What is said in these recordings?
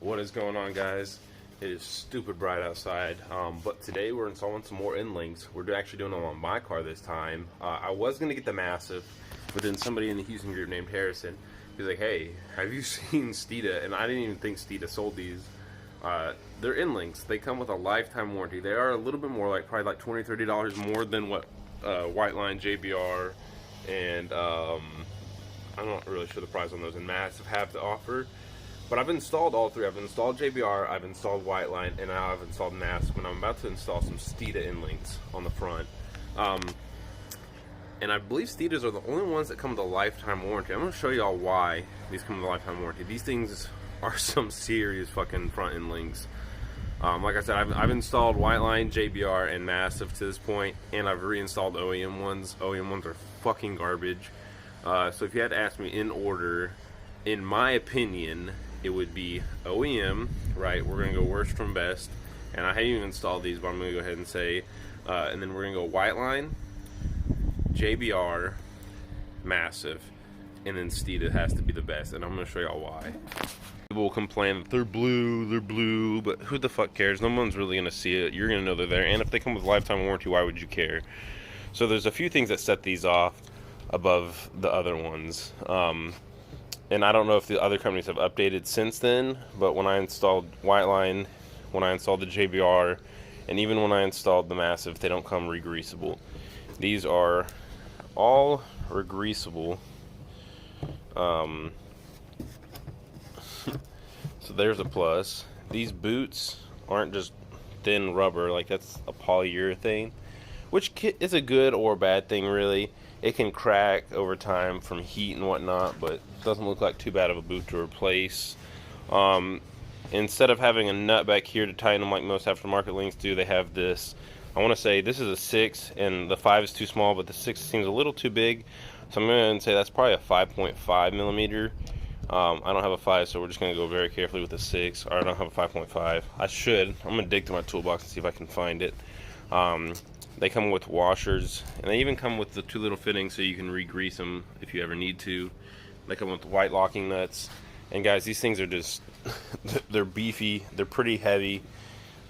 What is going on, guys? It is stupid bright outside, but today we're installing some more endlinks. We're actually doing them on my car this time. I was going to get the Massive, but then somebody in the Houston group named Harrison, he's like, hey, have you seen Steeda? And I didn't even think Steeda sold these. They're endlinks. They come with a lifetime warranty. They are a little bit more, like probably like $20, $30 more than what White Line, JBR, and I'm not really sure the price on those, and Massive have to offer. But I've installed all three. I've installed JBR, I've installed White Line, and now I've installed Massive, and I'm about to install some Steeda endlinks on the front. And I believe Steedas are the only ones that come with a lifetime warranty. I'm going to show y'all why these come with a lifetime warranty. These things are some serious fucking front endlinks. Like I said, I've installed White Line, JBR, and Massive to this point, and I've reinstalled OEM ones. OEM ones are fucking garbage. So if you had to ask me in order, in my opinion, it would be OEM, right? We're going to go worst from best. And I haven't even installed these, but I'm going to go ahead and say, and then we're going to go White Line, JBR, Massive, and then Steeda has to be the best. And I'm going to show y'all why. People will complain that they're blue, but who the fuck cares? No one's really going to see it. You're going to know they're there. And if they come with lifetime warranty, why would you care? So there's a few things that set these off above the other ones. And I don't know if the other companies have updated since then, but when I installed White Line, when I installed the JBR, and even when I installed the Massive, they don't come regreasable. These are all regreasable. So there's a plus. These boots aren't just thin rubber, like that's a polyurethane, which is a good or bad thing, really. It can crack over time from heat and whatnot, but doesn't look like too bad of a boot to replace. Instead of having a nut back here to tighten them like most aftermarket links do, they have this. I want to say this is a 6, and the 5 is too small, but the 6 seems a little too big. So I'm going to say that's probably a 5.5 millimeter. I don't have a 5, so we're just going to go very carefully with a 6. Or I don't have a 5.5. I should. I'm going to dig through my toolbox and see if I can find it. They come with washers, and they even come with the 2 little fittings so you can re-grease them if you ever need to. They come with white locking nuts. And guys, these things are just, they're beefy, they're pretty heavy,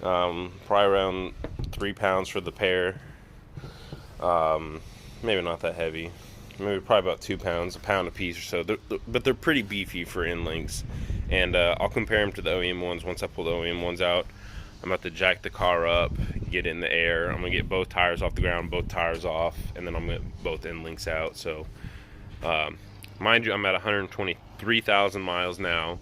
probably around 3 pounds for the pair. Maybe not that heavy, maybe probably about 2 pounds, a pound a piece or so. But they're pretty beefy for endlinks. And I'll compare them to the OEM ones once I pull the OEM ones out. I'm about to jack the car up, get it in the air. I'm going to get both tires off the ground, both tires off, and then I'm going to get both endlinks out. So, mind you, I'm at 123,000 miles now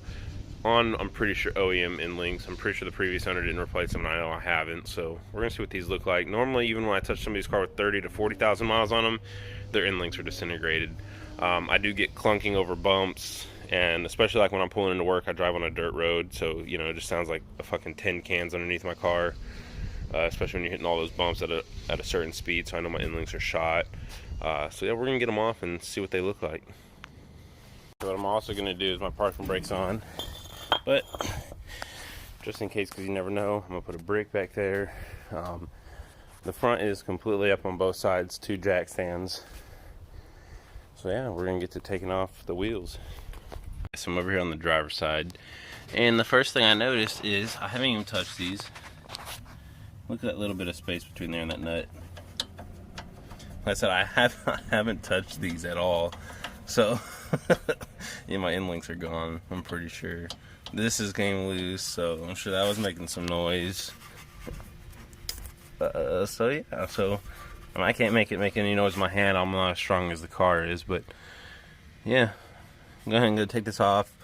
on, I'm pretty sure, OEM endlinks. I'm pretty sure the previous owner didn't replace them, and I know I haven't. So we're going to see what these look like. Normally, even when I touch somebody's car with 30 to 40,000 miles on them, their endlinks are disintegrated. I do get clunking over bumps. And especially like when I'm pulling into work, I drive on a dirt road, so you know it just sounds like a fucking tin cans underneath my car. Especially when you're hitting all those bumps at a certain speed, so I know my endlinks are shot. So yeah, we're gonna get them off and see what they look like. So what I'm also gonna do is my parking brake's on, but just in case, because you never know, I'm gonna put a brick back there. The front is completely up on both sides, 2 jack stands. So yeah, we're gonna get to taking off the wheels. So I'm over here on the driver's side, and the first thing I noticed is I haven't even touched these. Look at that little bit of space between there and that nut. Like I said, I haven't touched these at all. So yeah, my endlinks are gone, I'm pretty sure. This is game loose, so I'm sure that was making some noise. So yeah, so I can't make any noise with my hand. I'm not as strong as the car is, but yeah. Go ahead and go take this off.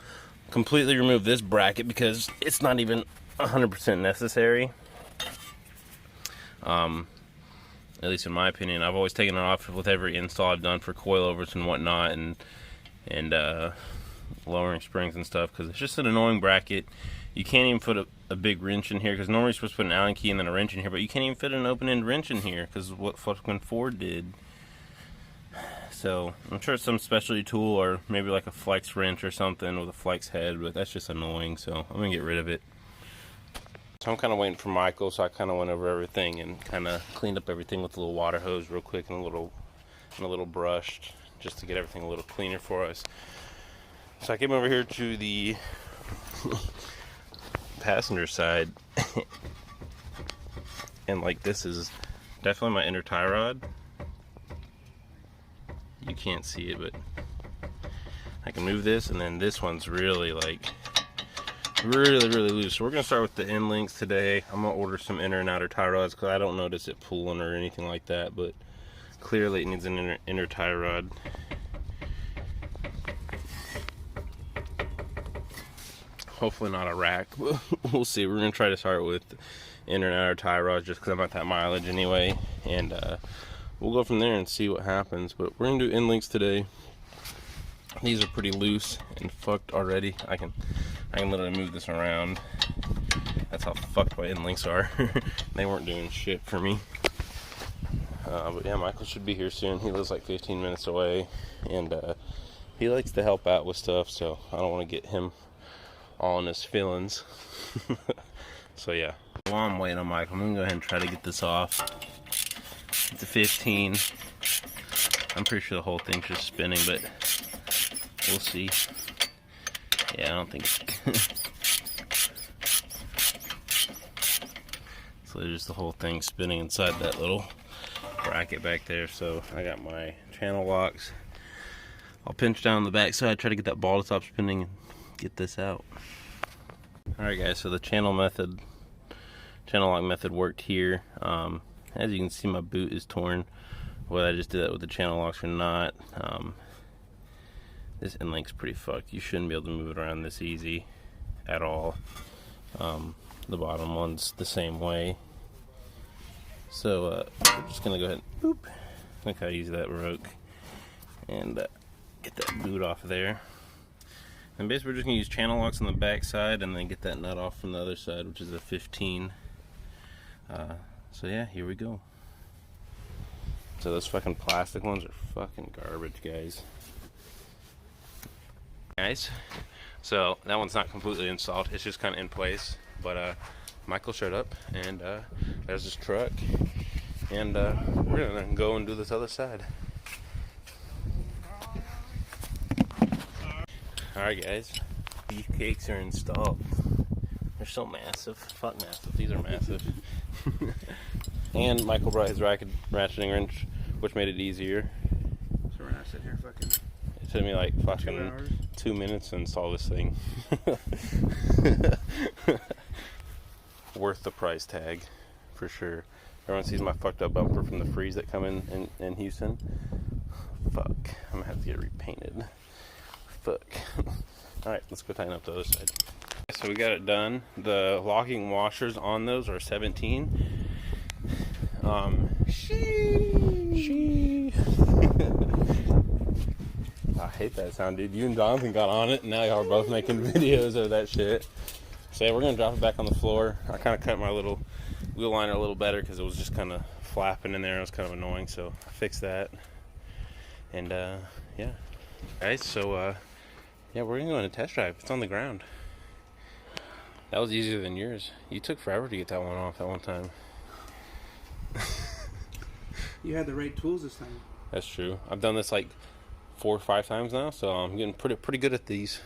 Completely remove this bracket because it's not even 100% necessary. At least in my opinion. I've always taken it off with every install I've done for coilovers and whatnot, and lowering springs and stuff, because it's just an annoying bracket. You can't even put a big wrench in here, because normally you're supposed to put an Allen key and then a wrench in here, but you can't even fit an open-end wrench in here because what fucking Ford did. So I'm sure it's some specialty tool, or maybe like a flex wrench or something with a flex head, but that's just annoying, so I'm gonna get rid of it. So I'm kind of waiting for Michael, so I kind of went over everything and kind of cleaned up everything with a little water hose real quick and a little brush, just to get everything a little cleaner for us. So I came over here to the passenger side. And like, this is definitely my inner tie rod. You can't see it, but I can move this, and then this one's really like really loose. So we're gonna start with the end links today. I'm gonna order some inner and outer tie rods because I don't notice it pulling or anything like that, but clearly it needs an inner tie rod. Hopefully not a rack, but we'll see. We're gonna try to start with inner and outer tie rods just because I'm at that mileage anyway, and we'll go from there and see what happens. But we're gonna do end links today. These are pretty loose and fucked already. I can literally move this around. That's how fucked my end links are. They weren't doing shit for me. But yeah, Michael should be here soon. He lives like 15 minutes away, and he likes to help out with stuff, so I don't want to get him all in his feelings. So yeah. While I'm waiting on Michael, I'm gonna go ahead and try to get this off. It's a 15. I'm pretty sure the whole thing's just spinning, but we'll see. Yeah, I don't think it's so just the whole thing spinning inside that little bracket back there. So I got my channel locks. I'll pinch down the back side, try to get that ball to stop spinning and get this out. Alright guys, so the channel lock method worked here. As you can see, my boot is torn. Whether I just did that with the channel locks or not, this end link's pretty fucked. You shouldn't be able to move it around this easy at all. The bottom one's the same way. So we're just gonna go ahead and boop. Look how easy that broke. And get that boot off of there. And basically we're just gonna use channel locks on the back side and then get that nut off from the other side, which is a 15. So yeah, here we go. So those fucking plastic ones are fucking garbage, guys. So that one's not completely installed, it's just kind of in place. But Michael showed up, and there's this truck, and we're gonna go and do this other side. Alright guys, beefcakes are installed. They're so massive. Fuck massive. These are massive. And Michael brought his ratcheting wrench, which made it easier. So we're not sitting here fucking... It took me like fucking 2 minutes to install this thing. Worth the price tag, for sure. Everyone sees my fucked up bumper from the freeze that come in Houston. Fuck. I'm gonna have to get it repainted. Fuck. Alright, let's go tighten up the other side. So we got it done. The locking washers on those are 17. I hate that sound, dude. You and Jonathan got on it, and now y'all are both making videos of that shit. So yeah, we're gonna drop it back on the floor. I kind of cut my little wheel liner a little better because it was just kind of flapping in there. It was kind of annoying, so I fixed that. And yeah, guys. So yeah, we're gonna go on a test drive. It's on the ground. That was easier than yours. You took forever to get that one off that one time. You had the right tools this time. That's true. I've done this like 4 or 5 times now, so I'm getting pretty good at these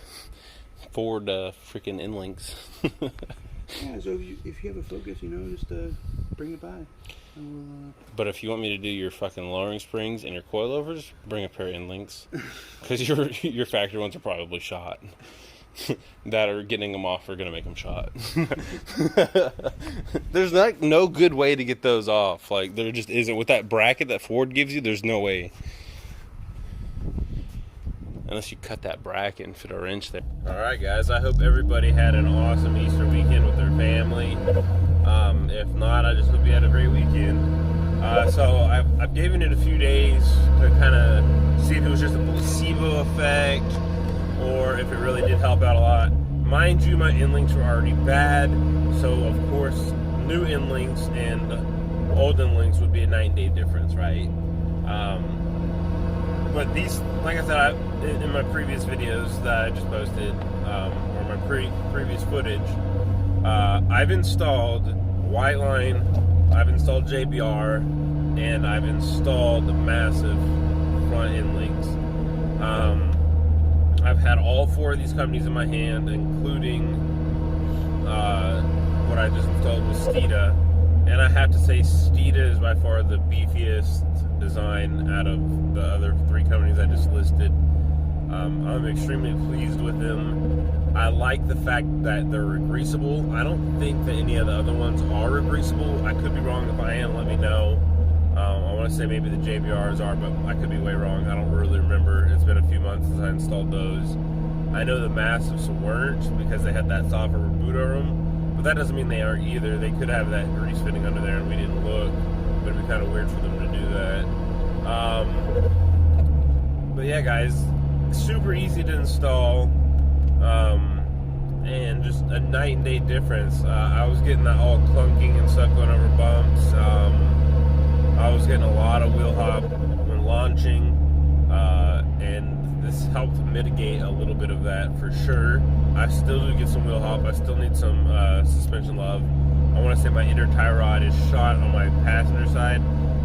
Ford freaking end links. Yeah, so if you have a Focus, you know, just bring it by. And But if you want me to do your fucking lowering springs and your coilovers, bring a pair of end links, because your factory ones are probably shot. That or getting them off are gonna make them shot. There's no good way to get those off. Like, there just isn't. With that bracket that Ford gives you, there's no way. Unless you cut that bracket and fit a wrench there. Alright guys, I hope everybody had an awesome Easter weekend with their family. If not, I just hope you had a great weekend. So I've given it a few days to kind of see if it was just a placebo effect or if it really did help out a lot. Mind you, my end links were already bad, so of course new end links and old end links would be a 9-day difference, right? But these, like I said, in my previous videos that I just posted, or my previous footage, I've installed Whiteline, I've installed JBR, and I've installed the massive front end links. I've had all 4 of these companies in my hand, including installed was Steeda, and I have to say Steeda is by far the beefiest design out of the other 3 companies I just listed. I'm extremely pleased with them. I like the fact that they're regreasable. I don't think that any of the other ones are regreasable. I could be wrong. If I am, let me know. I want to say maybe the JBRs are, but I could be way wrong. I don't really remember. It's been a few months since I installed those. I know the Massives weren't because they had that software reboot over them, but that doesn't mean they aren't either. They could have that grease fitting under there and we didn't look, but it'd be kind of weird for them to do that. But yeah, guys, super easy to install, and just a night and day difference. I was getting that all clunking and stuff going over bumps. I was getting a lot of wheel hop when launching, and this helped mitigate a little bit of that for sure. I still do get some wheel hop. I still need some suspension love. I want to say my inner tie rod is shot on my passenger side.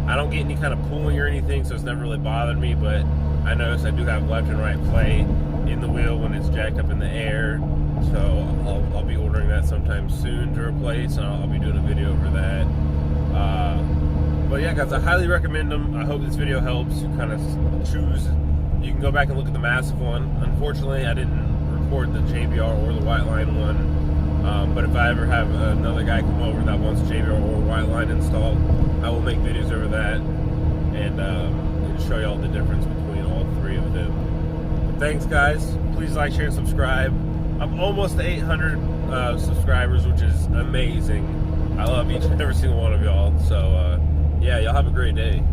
I don't get any kind of pulling or anything, so it's never really bothered me, but I notice I do have left and right play in the wheel when it's jacked up in the air, so I'll be ordering that sometime soon to replace, and I'll be doing a video over that. But yeah, guys, I highly recommend them. I hope this video helps you kind of choose. You can go back and look at the Massive one. Unfortunately, I didn't record the JBR or the White Line one, but if I ever have another guy come over that wants JBR or White Line installed, I will make videos over that and show you all the difference between all 3 of them. But thanks, guys. Please like, share, and subscribe. I'm almost to 800 subscribers, which is amazing. I love each and every single one of y'all. So, yeah, y'all have a great day.